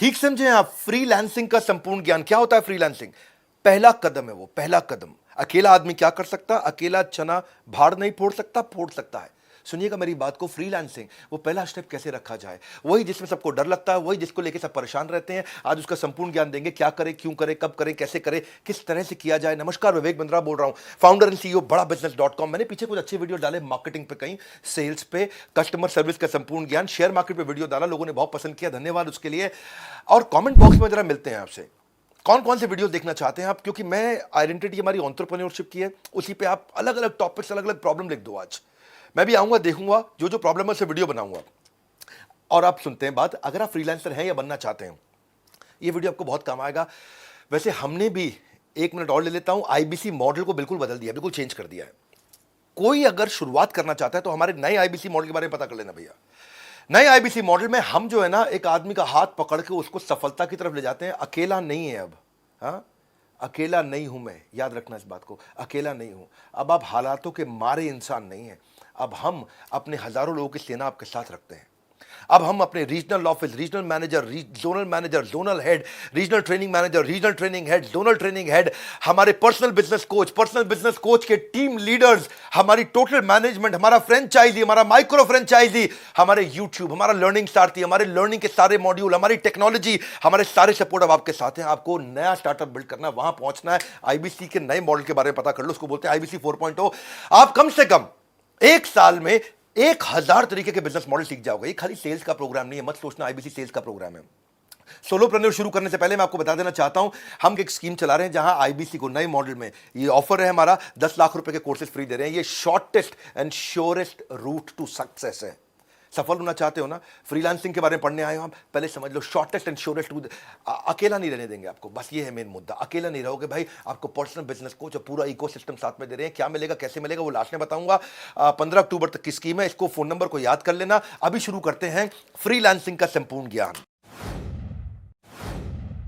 ठीक समझे आप। फ्रीलांसिंग का संपूर्ण ज्ञान क्या होता है? फ्रीलांसिंग पहला कदम है, वो पहला कदम। अकेला आदमी क्या कर सकता? अकेला चना भाड़ नहीं फोड़ सकता, फोड़ सकता है। सुनिएगा मेरी बात को, फ्रीलांसिंग वो पहला स्टेप कैसे रखा जाए, वही जिसमें सबको डर लगता है, वही जिसको लेके सब परेशान रहते हैं। आज उसका संपूर्ण ज्ञान देंगे, क्या करें, क्यों करें, कब करें, कैसे करें, किस तरह से किया जाए। नमस्कार, विवेक बिंद्रा बोल रहा हूं, फाउंडर एंड सीईओ बड़ा बिजनेस.com। मैंने पीछे कुछ अच्छे वीडियो डाले मार्केटिंग पे, कहीं सेल्स पे, कस्टमर सर्विस का संपूर्ण ज्ञान, शेयर मार्केट पे वीडियो डाला, लोगों ने बहुत पसंद किया, धन्यवाद उसके लिए। और कमेंट बॉक्स में जरा मिलते हैं आपसे, कौन कौन से वीडियो देखना चाहते हैं आप, क्योंकि मैं आइडेंटिटी हमारी एंटरप्रेन्योरशिप की है, उसी पे आप अलग अलग टॉपिक्स, अलग अलग प्रॉब्लम लिख दो। आज मैं भी आऊंगा, देखूंगा जो जो प्रॉब्लम है उससे वीडियो बनाऊंगा। और आप सुनते हैं बात, अगर आप फ्रीलांसर हैं या बनना चाहते हैं, ये वीडियो आपको बहुत काम आएगा। वैसे हमने भी, एक मिनट और ले लेता हूं, आईबीसी मॉडल को बिल्कुल बदल दिया, बिल्कुल चेंज कर दिया है। कोई अगर शुरुआत करना चाहता है तो हमारे नए आईबीसी मॉडल के बारे में पता कर लेना भैया। नए आईबीसी मॉडल में हम जो है ना, एक आदमी का हाथ पकड़ के उसको सफलता की तरफ ले जाते हैं। अकेला नहीं है अब, हाँ, अकेला नहीं हूं मैं, याद रखना इस बात को, अकेला नहीं हूं। अब आप हालातों के मारे इंसान नहीं है, अब हम अपने हजारों लोगों की सेना आपके साथ रखते हैं। अब हम अपने regional office, regional manager, zonal head, regional training manager, regional training head, zonal training head, हमारे पर्सनल बिजनेस कोच के टीम लीडर्स, हमारी टोटल मैनेजमेंट, हमारा फ्रेंचाइजी, हमारा माइक्रो फ्रेंचाइजी, हमारे यूट्यूब, हमारा लर्निंग सारथी, हमारे लर्निंग के सारे मॉड्यूल, हमारी टेक्नोलॉजी, हमारे सारे सपोर्ट अब आपके साथ हैं। आपको नया स्टार्टअप बिल्ड करना है, वहां पहुंचना है। आईबीसी के नए मॉडल के बारे में पता कर लो, उसको बोलते हैं आईबीसी 4.0। आप कम से कम एक साल में 1000 तरीके के बिजनेस मॉडल सीख जाओगे। ये खाली सेल्स का प्रोग्राम नहीं है, मत सोचना आईबीसी सेल्स का प्रोग्राम है। सोलोप्रेन्योर शुरू करने से पहले मैं आपको बता देना चाहता हूं, हम एक स्कीम चला रहे हैं जहां आईबीसी को नए मॉडल में ये ऑफर है हमारा, 10 लाख रुपए के कोर्सेज फ्री दे रहे हैं। ये shortest and surest route to success है। सफल होना चाहते हो ना, फ्रीलांसिंग के बारे में पढ़ने आए हो, हम पहले समझ लो शॉर्टेस्ट एंड श्योरेस्ट रूट। अकेला नहीं रहने देंगे आपको, बस ये है मेन मुद्दा। अकेला नहीं रहोगे भाई, आपको पर्सनल बिजनेस कोच और पूरा इकोसिस्टम साथ में दे रहे हैं। क्या मिलेगा, कैसे मिलेगा, वो लास्ट में बताऊंगा। 15 अक्टूबर तक की स्कीम है, इसको फोन नंबर को याद कर लेना। अभी शुरू करते हैं फ्रीलांसिंग का संपूर्ण ज्ञान।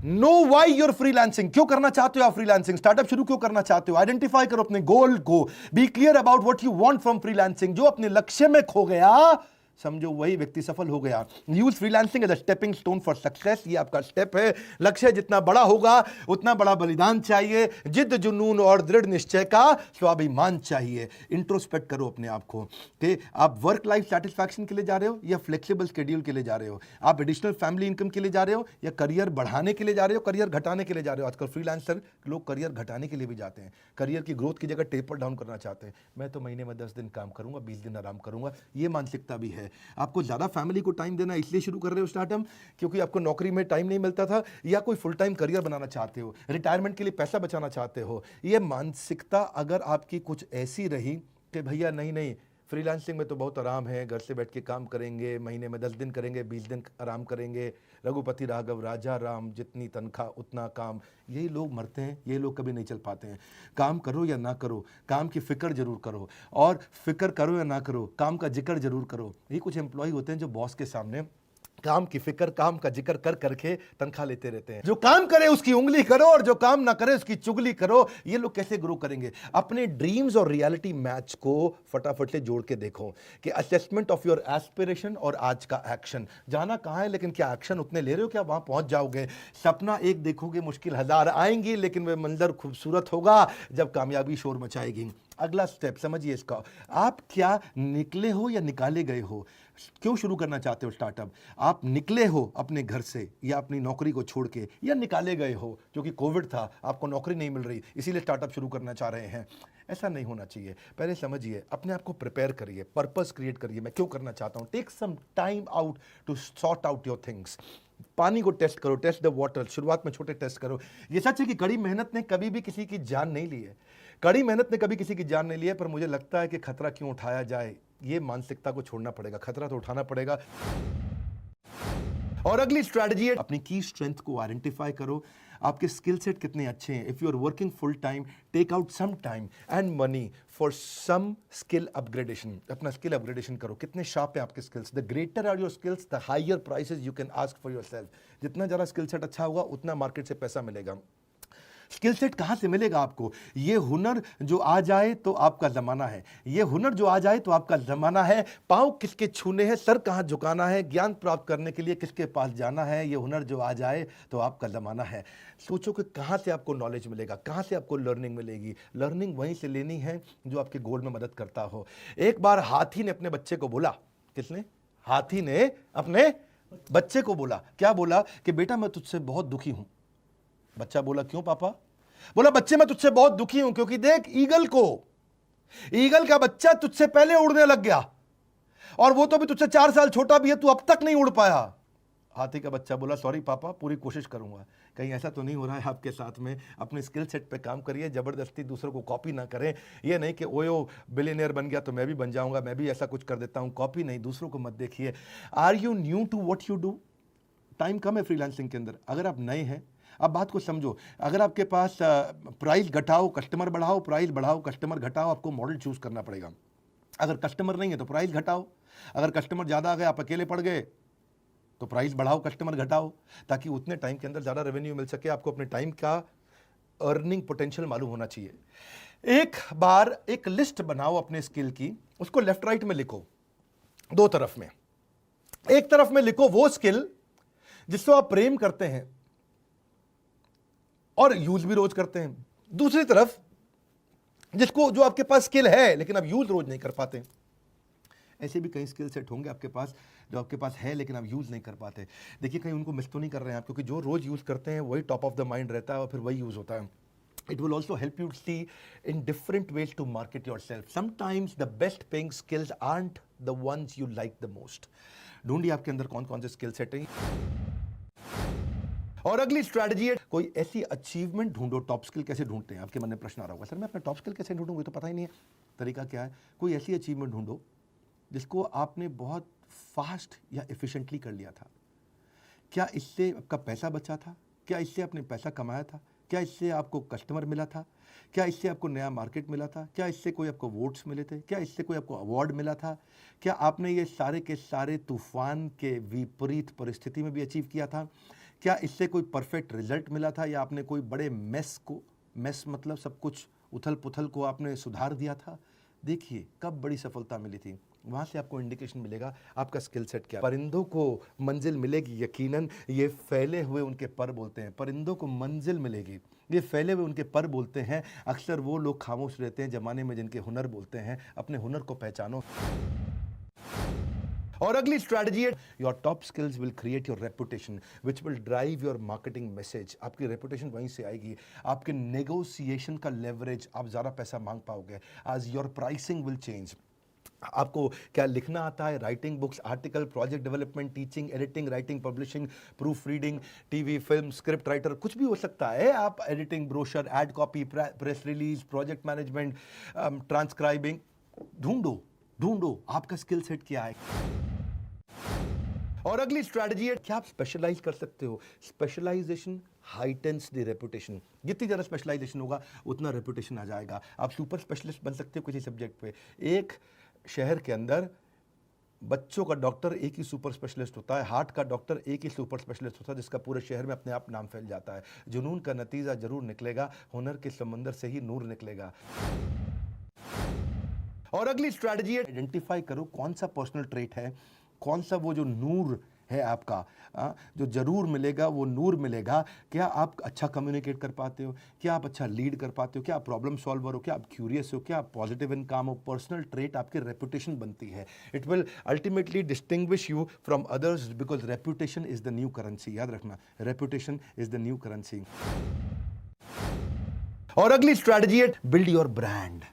नो वाई यूर फ्रीलांसिंग, क्यों करना चाहते हो आप फ्रीलांसिंग, स्टार्टअप शुरू क्यों करना चाहते हो, आइडेंटिफाई करो अपने गोल को, be clear about what you want from freelancing. जो अपने लक्ष्य में खो गया, समझो वही व्यक्ति सफल हो गया। Use freelancing as a stepping stone for success. ये आपका स्टेप है। लक्ष्य जितना बड़ा होगा उतना बड़ा बलिदान चाहिए, जिद जुनून और दृढ़ निश्चय का स्वाभिमान चाहिए। इंट्रोस्पेक्ट करो अपने आप को कि आप वर्क लाइफ सेटिस्फैक्शन के लिए जा रहे हो या फ्लेक्सिबल शेड्यूल के लिए जा रहे हो, आप एडिशनल फैमिली इनकम के लिए जा रहे हो या करियर बढ़ाने के लिए जा रहे हो, करियर घटाने के लिए जा रहे हो। आजकल फ्रीलांसर लोग करियर घटाने के लिए भी जाते हैं, करियर की ग्रोथ की जगह टेपर डाउन करना चाहते हैं। मैं तो महीने में 10 दिन काम करूंगा, 20 दिन आराम करूंगा, ये मानसिकता भी है। आपको ज्यादा फैमिली को टाइम देना इसलिए शुरू कर रहे हो स्टार्टअप, क्योंकि आपको नौकरी में टाइम नहीं मिलता था, या कोई फुल टाइम करियर बनाना चाहते हो, रिटायरमेंट के लिए पैसा बचाना चाहते हो। ये मानसिकता अगर आपकी कुछ ऐसी रही कि भैया नहीं नहीं, फ्रीलांसिंग में तो बहुत आराम है, घर से बैठ के काम करेंगे, महीने में 10 दिन करेंगे, 20 दिन आराम करेंगे, रघुपति राघव राजा राम, जितनी तनख्वाह उतना काम, यही लोग मरते हैं, ये लोग कभी नहीं चल पाते हैं। काम करो या ना करो, काम की फिक्र जरूर करो, और फिक्र करो या ना करो, काम का जिक्र जरूर करो। ये कुछ एम्प्लॉय होते हैं जो बॉस के सामने काम की फिक्र, काम का जिक्र कर करके तनख्वाह लेते रहते हैं। जो काम करे उसकी उंगली करो और जो काम ना करे उसकी चुगली करो। ये लोग कैसे ग्रो करेंगे? अपने ड्रीम्स और रियलिटी मैच को फटाफट से जोड़ के देखो कि असेसमेंट ऑफ योर एस्पिरेशन और आज का एक्शन। जाना कहां है, लेकिन क्या एक्शन उतने ले रहे हो, क्या वहां पहुंच जाओगे? सपना एक देखोगे, मुश्किल 1000 आएंगी, लेकिन वह मंजर खूबसूरत होगा जब कामयाबी शोर मचाएगी। अगला स्टेप समझिए इसका, आप क्या निकले हो या निकाले गए हो? क्यों शुरू करना चाहते हो स्टार्टअप? आप निकले हो अपने घर से या अपनी नौकरी को छोड़ के, या निकाले गए हो क्योंकि कोविड था, आपको नौकरी नहीं मिल रही, इसीलिए स्टार्टअप शुरू करना चाह रहे हैं? ऐसा नहीं होना चाहिए। पहले समझिए, अपने आप को प्रिपेयर करिए, पर्पस क्रिएट करिए, मैं क्यों करना चाहता हूं। Take some time out to sort out your things. पानी को टेस्ट करो, टेस्ट द वाटर। शुरुआत में छोटे टेस्ट करो। ये सच है कि कड़ी मेहनत ने कभी भी किसी की जान नहीं ली है, कड़ी मेहनत ने कभी किसी की जान नहीं ली है, पर मुझे लगता है कि खतरा क्यों उठाया जाए, ये मानसिकता को छोड़ना पड़ेगा। खतरा तो उठाना पड़ेगा। और अगली स्ट्रैटेजी है, अपनी की स्ट्रेंथ को आइडेंटिफाई करो। आपके स्किल सेट कितने अच्छे हैं। If you are working full time, take out some time and money for some skill upgradation. अपना स्किल अपग्रेडेशन करो। कितने शार्प है आपके skills? The greater are your skills, the higher prices you can ask for yourself. जितना ज़्यादा skill set अच्छा होगा, उतना मार्केट से पैसा मिलेगा। स्किल सेट कहाँ से मिलेगा आपको? ये हुनर जो आ जाए तो आपका ज़माना है, ये हुनर जो आ जाए तो आपका ज़माना है। पाँव किसके छूने हैं, सर कहाँ झुकाना है, ज्ञान प्राप्त करने के लिए किसके पास जाना है, ये हुनर जो आ जाए तो आपका ज़माना है। सोचो कि कहाँ से आपको नॉलेज मिलेगा, कहाँ से आपको लर्निंग मिलेगी। लर्निंग वहीं से लेनी है जो आपके गोल में मदद करता हो। एक बार हाथी ने अपने बच्चे को बोला, किसने? हाथी ने अपने बच्चे को बोला, क्या बोला? कि बेटा मैं तुझसे बहुत दुखी हूं। बच्चा बोला, क्यों पापा? बोला, बच्चे मैं तुझसे बहुत दुखी हूं क्योंकि देख ईगल का बच्चा तुझसे पहले उड़ने लग गया और वो तो भी तुझसे 4 साल छोटा भी है, तू अब तक नहीं उड़ पाया। हाथी का बच्चा बोला, सॉरी पापा, पूरी कोशिश करूंगा। कहीं ऐसा तो नहीं हो रहा है आपके साथ में? अपने स्किल सेट पे काम करिए, जबरदस्ती दूसरों को कॉपी ना करें। ये नहीं कि ओयो बिलियनियर बन गया तो मैं भी बन जाऊंगा, मैं भी ऐसा कुछ कर देता हूं। कॉपी नहीं, दूसरों को मत देखिए। Are you new to what you do? Time कम है फ्रीलांसिंग के अंदर। अगर आप नए हैं, अब बात को समझो, अगर आपके पास प्राइस घटाओ कस्टमर बढ़ाओ, प्राइस बढ़ाओ कस्टमर घटाओ, आपको मॉडल चूज करना पड़ेगा। अगर कस्टमर नहीं है तो प्राइस घटाओ, अगर कस्टमर ज़्यादा आ गए, आप अकेले पड़ गए, तो प्राइस बढ़ाओ कस्टमर घटाओ, ताकि उतने टाइम के अंदर ज़्यादा रेवेन्यू मिल सके। आपको अपने टाइम का अर्निंग पोटेंशियल मालूम होना चाहिए। एक बार एक लिस्ट बनाओ अपने स्किल की, उसको लेफ्ट राइट में लिखो, 2 तरफ में। एक तरफ में लिखो वो स्किल जिसको आप प्रेम करते हैं और यूज भी रोज करते हैं। दूसरी तरफ जो आपके पास स्किल है लेकिन आप यूज रोज नहीं कर पाते। ऐसे भी कई स्किल सेट होंगे आपके पास जो आपके पास है लेकिन आप यूज नहीं कर पाते। देखिए, कहीं उनको मिस तो नहीं कर रहे हैं आप, क्योंकि जो रोज यूज करते हैं वही टॉप ऑफ द माइंड रहता है और फिर वही यूज होता है। It will also help you see in different ways to market yourself. Sometimes the best paying skills aren't the ones you like the most. ढूंढिए आपके अंदर कौन कौन से स्किल सेट हैं। और अगली स्ट्रैटेजी है, कोई ऐसी अचीवमेंट ढूंढो। टॉप स्किल कैसे ढूंढते हैं? आपके मन में प्रश्न आ रहा होगा, सर मैं अपना टॉप स्किल कैसे ढूंढूंगा, तो पता ही नहीं है। तरीका क्या है? कोई ऐसी अचीवमेंट ढूंढो जिसको आपने बहुत फास्ट या एफिशिएंटली कर लिया था। क्या इससे आपका पैसा बचा था? क्या इससे आपने पैसा कमाया था? क्या इससे आपको कस्टमर मिला था? क्या इससे आपको नया मार्केट मिला था? क्या इससे कोई आपको वोट्स मिले थे? क्या इससे कोई आपको अवार्ड मिला था? क्या आपने ये सारे के सारे तूफान के विपरीत परिस्थिति में भी अचीव किया था? क्या इससे कोई परफेक्ट रिजल्ट मिला था, या आपने कोई बड़े मेस मतलब सब कुछ उथल पुथल को आपने सुधार दिया था? देखिए कब बड़ी सफलता मिली थी, वहाँ से आपको इंडिकेशन मिलेगा आपका स्किल सेट क्या है। परिंदों को मंजिल मिलेगी यकीनन, ये फैले हुए उनके पर बोलते हैं। परिंदों को मंजिल मिलेगी, ये फैले हुए उनके पर बोलते हैं। अक्सर वो लोग खामोश रहते हैं जमाने में जिनके हुनर बोलते हैं। अपने हुनर को पहचानो। और अगली स्ट्रैटेजी है, your top skills will create your reputation which will drive your marketing message. आपकी रेपुटेशन वहीं से आएगी। आपके नेगोशिएशन का लेवरेज, आप ज़्यादा पैसा मांग पाओगे। आज योर प्राइसिंग विल चेंज। आपको क्या लिखना आता है? Writing books, article, project development, teaching, editing, writing, publishing, proof reading, TV, film, script writer, कुछ भी हो सकता है। आप editing, brochure, ad copy, press release, project management, transcribing, ढूंढो आपका स्किल सेट क्या है। और अगली स्ट्रैटेजी है, क्या आप स्पेशलाइज कर सकते हो? Specialization heightens the reputation. जितनी ज़्यादा स्पेशलाइजेशन होगा उतना रेपुटेशन आ जाएगा। आप सुपर स्पेशलिस्ट बन सकते हो किसी सब्जेक्ट पे। एक शहर के अंदर बच्चों का डॉक्टर एक ही सुपर स्पेशलिस्ट होता है, हार्ट का डॉक्टर एक ही सुपर स्पेशलिस्ट होता है, जिसका पूरे शहर में अपने आप नाम फैल जाता है। जुनून का नतीजा जरूर निकलेगा, हुनर के समंदर से ही नूर निकलेगा। और अगली स्ट्रैटेजी है, आइडेंटिफाई करो कौन सा पर्सनल ट्रेट है, कौन सा वो जो नूर है आपका, जो जरूर मिलेगा वो नूर मिलेगा। क्या आप अच्छा कम्युनिकेट कर पाते हो? क्या आप अच्छा लीड कर पाते हो? क्या आप प्रॉब्लम सॉल्वर हो? क्या आप क्यूरियस हो? क्या आप पॉजिटिव इन काम हो? पर्सनल ट्रेट आपकी रेपुटेशन बनती है। It will ultimately distinguish you from others because reputation is the new currency. याद रखना, reputation is the new currency. और अगली स्ट्रैटेजी है, बिल्ड योर ब्रांड।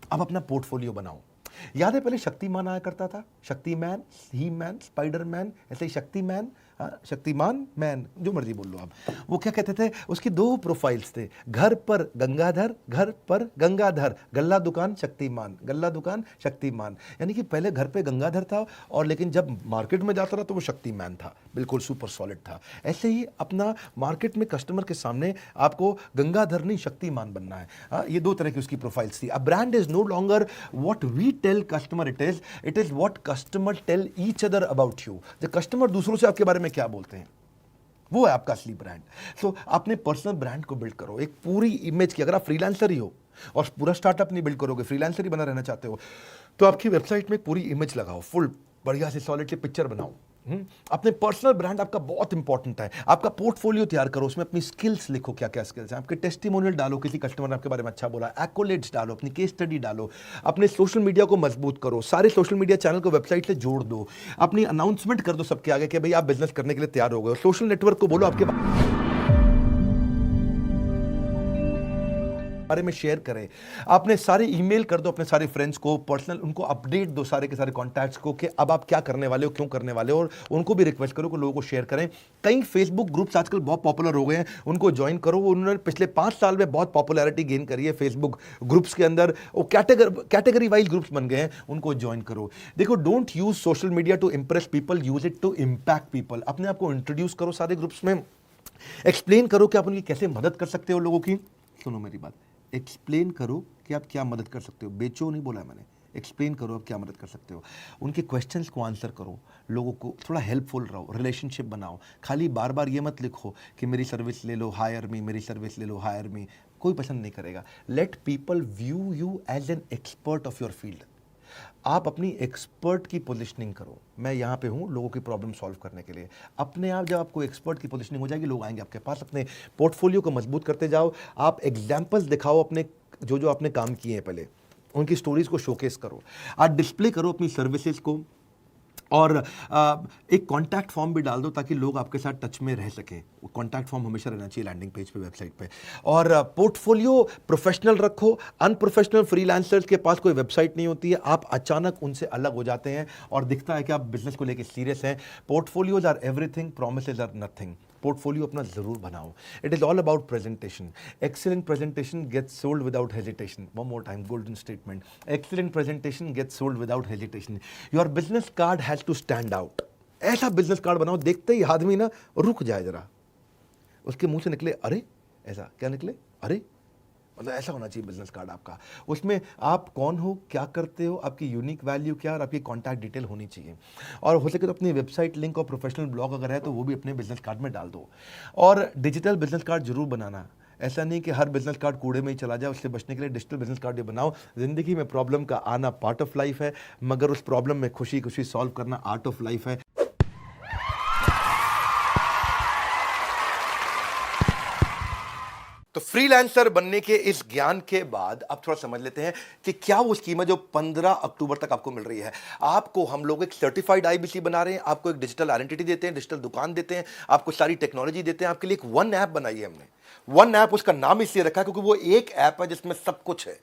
अब अपना पोर्टफोलियो बनाओ। याद है पहले शक्तिमान आया करता था, शक्तिमैन, ही मैन, स्पाइडरमैन, ऐसे ही शक्तिमान, मैन, जो मर्जी बोल लो आप। वो क्या कहते थे, उसकी 2 प्रोफाइल्स थे, घर पर गंगाधर, घर पर गंगाधर, गल्ला दुकान शक्तिमान, गल्ला दुकान शक्तिमान। यानी कि पहले घर पे गंगाधर था और लेकिन जब मार्केट में जाता था तो वो शक्तिमान था, बिल्कुल सुपर सॉलिड था। ऐसे ही अपना मार्केट में कस्टमर के सामने आपको गंगाधर नहीं शक्तिमान बनना है। ये 2 तरह की उसकी प्रोफाइल्स थी। A brand is no longer what we tell customer, it is what customer tell each other about you. The customer दूसरों से आपके बारे में क्या बोलते हैं वो है आपका असली ब्रांड। सो अपने पर्सनल ब्रांड को बिल्ड करो, एक पूरी इमेज की। अगर आप फ्रीलांसर ही हो और पूरा स्टार्टअप नहीं बिल्ड करोगे, फ्रीलांसर ही बना रहना चाहते हो, तो आपकी वेबसाइट में पूरी इमेज लगाओ, फुल बढ़िया से सॉलिड से पिक्चर बनाओ। अपने पर्सनल ब्रांड आपका बहुत इंपॉर्टेंट है। आपका पोर्टफोलियो तैयार करो, उसमें अपनी स्किल्स लिखो, क्या क्या स्किल्स हैं आपके, टेस्टिमोनियल डालो, किसी कस्टमर ने आपके बारे में अच्छा बोला, एक्कोलेट्स डालो, अपनी केस स्टडी डालो, अपने सोशल मीडिया को मजबूत करो, सारे सोशल मीडिया चैनल को वेबसाइट से जोड़ दो, अपनी अनाउंसमेंट कर दो सबके आगे कि भाई आप बिजनेस करने के लिए तैयार हो गए। सोशल नेटवर्क को बोलो आपके बारे में शेयर करें, आपने सारे ईमेल कर दो अपने सारे फ्रेंड्स को, पर्सनल उनको अपडेट दो सारे के सारे कॉन्टैक्ट्स को कि अब आप क्या करने वाले हो, क्यों करने वाले हो, और उनको भी रिक्वेस्ट करो कि लोगों को शेयर करें। कई फेसबुक ग्रुप्स आजकल बहुत पॉपुलर हो गए हैं, उनको ज्वाइन करो। उन्होंने पिछले 5 साल में बहुत पॉपुलैरिटी गेन करी है फेसबुक ग्रुप्स के अंदर, वो कैटेगरी वाइज ग्रुप्स बन गए हैं, उनको ज्वाइन करो। देखो, don't use social media to impress people, use it to impact people. अपने आप को इंट्रोड्यूस करो सारे ग्रुप्स में, एक्सप्लेन करो कि आप उनकी कैसे मदद कर सकते हो लोगों की। सुनो मेरी बात, एक्सप्लेन करो कि आप क्या मदद कर सकते हो, बेचो नहीं बोला मैंने, एक्सप्लेन करो आप क्या मदद कर सकते हो। उनके क्वेश्चंस को आंसर करो, लोगों को थोड़ा हेल्पफुल रहो, रिलेशनशिप बनाओ। खाली बार बार ये मत लिखो कि मेरी सर्विस ले लो, हायर मी, मेरी सर्विस ले लो, हायर मी। कोई पसंद नहीं करेगा। Let people view you as an expert of your field. आप अपनी एक्सपर्ट की पोजीशनिंग करो, मैं यहाँ पे हूँ लोगों की प्रॉब्लम सॉल्व करने के लिए। अपने आप जब आपको एक्सपर्ट की पोजीशनिंग हो जाएगी, लोग आएंगे आपके पास। अपने पोर्टफोलियो को मजबूत करते जाओ, आप एग्जाम्पल्स दिखाओ अपने जो जो आपने काम किए हैं पहले, उनकी स्टोरीज को शोकेस करो, आप डिस्प्ले करो अपनी सर्विसेज को, और एक कॉन्टैक्ट फॉर्म भी डाल दो ताकि लोग आपके साथ टच में रह सकें। कॉन्टैक्ट फॉर्म हमेशा रहना चाहिए लैंडिंग पेज पे, वेबसाइट पे। और पोर्टफोलियो प्रोफेशनल रखो। अनप्रोफेशनल फ्रीलांसर्स के पास कोई वेबसाइट नहीं होती है, आप अचानक उनसे अलग हो जाते हैं और दिखता है कि आप बिजनेस को लेकर सीरियस हैं। Portfolios are everything, promises are nothing. Portfolio अपना जरूर बनाओ। It is all about presentation. Excellent presentation gets sold without hesitation. One more time, golden statement. Excellent presentation gets sold without hesitation. Your business card has to stand out. ऐसा business card बनाओ देखते ही आदमी ना रुक जाए जरा, उसके मुंह से निकले अरे, ऐसा क्या निकले अरे, मतलब ऐसा होना चाहिए बिजनेस कार्ड आपका। उसमें आप कौन हो, क्या करते हो, आपकी यूनिक वैल्यू क्या, और आपकी कॉन्टैक्ट डिटेल होनी चाहिए। और हो सके तो अपनी वेबसाइट लिंक और प्रोफेशनल ब्लॉग अगर है तो वो भी अपने बिजनेस कार्ड में डाल दो। और डिजिटल बिजनेस कार्ड जरूर बनाना। ऐसा नहीं कि हर बिजनेस कार्ड कूड़े में ही चला जाए, उससे बचने के लिए डिजिटल बिजनेस कार्ड ये बनाओ। जिंदगी में प्रॉब्लम का आना पार्ट ऑफ लाइफ है, मगर उस प्रॉब्लम में खुशी खुशी सॉल्व करना आर्ट ऑफ लाइफ है। तो फ्रीलांसर बनने के इस ज्ञान के बाद अब थोड़ा समझ लेते हैं कि क्या वो स्कीम है जो 15 अक्टूबर तक आपको मिल रही है। आपको हम लोग एक सर्टिफाइड आईबीसी बना रहे हैं, आपको एक डिजिटल आइडेंटिटी देते हैं, डिजिटल दुकान देते हैं, आपको सारी टेक्नोलॉजी देते हैं। आपके लिए एक वन ऐप बनाई है हमने। वन ऐप, उसका नाम इसलिए रखा है क्योंकि वो एक ऐप है जिसमें सब कुछ है।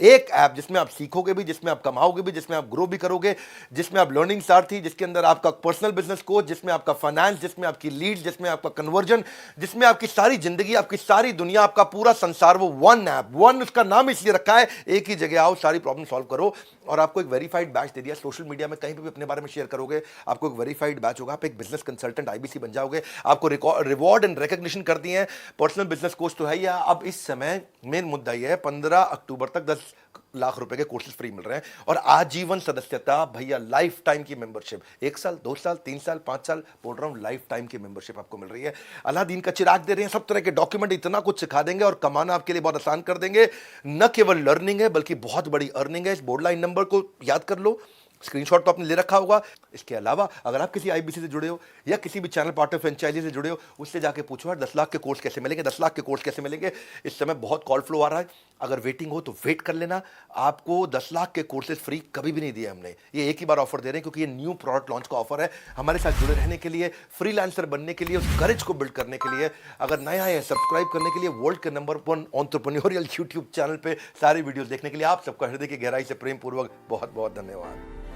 एक ऐप जिसमें आप सीखोगे भी, जिसमें आप कमाओगे भी, जिसमें आप ग्रो भी करोगे, जिसमें आप लर्निंग सारथी, जिसके अंदर आपका पर्सनल बिजनेस कोच, जिसमें आपका फाइनेंस, जिसमें आपकी लीड, जिसमें आपका कन्वर्जन, जिसमें आपकी सारी जिंदगी, आपकी सारी दुनिया, आपका पूरा संसार, वो वन ऐप। वन उसका नाम इसलिए रखा है, एक ही जगह आओ, सारी प्रॉब्लम सॉल्व करो। और आपको एक वेरीफाइड बैच दे दिया। सोशल मीडिया में कहीं पे भी अपने बारे में शेयर करोगे, आपको एक वेरीफाइड बैच होगा, आप एक बिजनेस कंसल्टेंट आईबीसी बन जाओगे। आपको रिवॉर्ड एंड रिकॉग्निशन कर दिए हैं। पर्सनल बिजनेस कोच तो है ही। अब इस समय मेन मुद्दा यह है, 15 अक्टूबर तक 10 लाख रुपए के कोर्सेज फ्री मिल रहे हैं, और आजीवन सदस्यता भैया, लाइफ टाइम की मेंबरशिप। 1 साल, 2 साल, 3 साल, 5 साल, बोल रहा हूं, लाइफ टाइम की मेंबरशिप आपको मिल रही है। अलादीन का चिराग दे रहे हैं, सब तरह के डॉक्यूमेंट, इतना कुछ सिखा देंगे और कमाना आपके लिए बहुत आसान कर देंगे। न केवल लर्निंग है बल्कि बहुत बड़ी अर्निंग है। इस बोर्डलाइन नंबर को याद कर लो, स्क्रीनशॉट तो आपने ले रखा होगा। इसके अलावा अगर आप किसी आईबीसी से जुड़े हो या किसी भी चैनल पार्टनर फ्रेंचाइजी से जुड़े हो, उससे जाके पूछो यार 10 लाख के कोर्स कैसे मिलेंगे, 10 लाख के कोर्स कैसे मिलेंगे। इस समय बहुत कॉल फ्लो आ रहा है, अगर वेटिंग हो तो वेट कर लेना। आपको 10 लाख के कोर्सेज फ्री कभी भी नहीं दिए हमने, ये एक ही बार ऑफर दे रहे हैं क्योंकि ये न्यू प्रोडक्ट लॉन्च का ऑफर है। हमारे साथ जुड़े रहने के लिए, फ्रीलांसर बनने के लिए, उस करेज को बिल्ड करने के लिए, अगर नया है सब्सक्राइब करने के लिए वर्ल्ड के नंबर 1 एंटरप्रेन्योरियल यूट्यूब चैनल पे सारी वीडियोस देखने के लिए आप सबका हृदय की गहराई से प्रेम पूर्वक बहुत बहुत धन्यवाद।